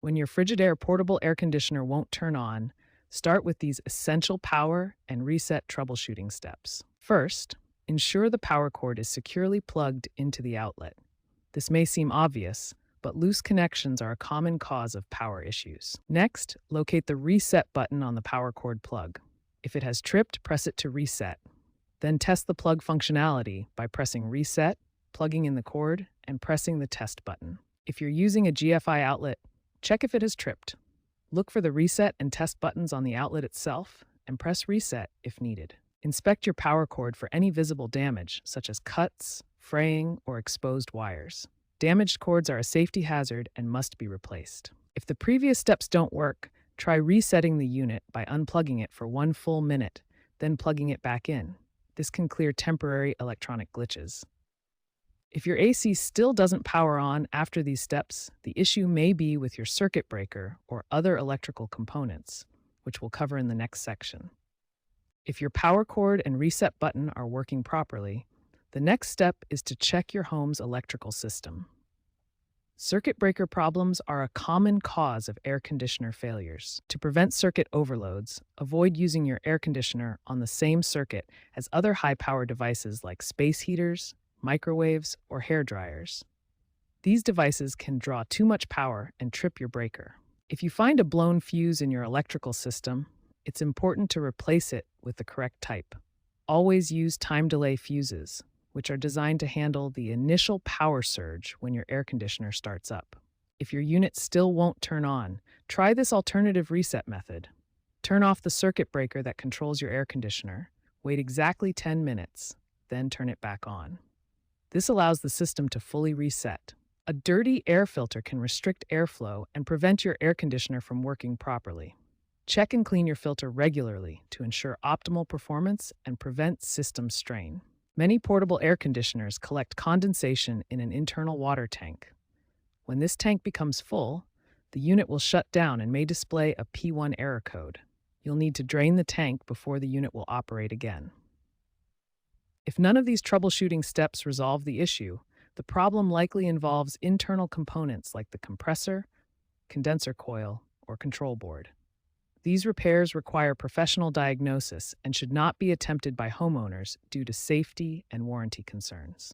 When your Frigidaire Portable Air Conditioner won't turn on, start with these essential power and reset troubleshooting steps. First, ensure the power cord is securely plugged into the outlet. This may seem obvious, but loose connections are a common cause of power issues. Next, locate the reset button on the power cord plug. If it has tripped, press it to reset. Then test the plug functionality by pressing reset, plugging in the cord, and pressing the test button. If you're using a GFI outlet, check if it has tripped. Look for the reset and test buttons on the outlet itself and press reset if needed. Inspect your power cord for any visible damage, such as cuts, fraying, or exposed wires. Damaged cords are a safety hazard and must be replaced. If the previous steps don't work, try resetting the unit by unplugging it for 1 full minute, then plugging it back in. This can clear temporary electronic glitches. If your AC still doesn't power on after these steps, the issue may be with your circuit breaker or other electrical components, which we'll cover in the next section. If your power cord and reset button are working properly, the next step is to check your home's electrical system. Circuit breaker problems are a common cause of air conditioner failures. To prevent circuit overloads, avoid using your air conditioner on the same circuit as other high-power devices like space heaters, microwaves, or hair dryers. These devices can draw too much power and trip your breaker. If you find a blown fuse in your electrical system, it's important to replace it with the correct type. Always use time delay fuses, which are designed to handle the initial power surge when your air conditioner starts up. If your unit still won't turn on, try this alternative reset method. Turn off the circuit breaker that controls your air conditioner, wait exactly 10 minutes, then turn it back on. This allows the system to fully reset. A dirty air filter can restrict airflow and prevent your air conditioner from working properly. Check and clean your filter regularly to ensure optimal performance and prevent system strain. Many portable air conditioners collect condensation in an internal water tank. When this tank becomes full, the unit will shut down and may display a P1 error code. You'll need to drain the tank before the unit will operate again. If none of these troubleshooting steps resolve the issue, the problem likely involves internal components like the compressor, condenser coil, or control board. These repairs require professional diagnosis and should not be attempted by homeowners due to safety and warranty concerns.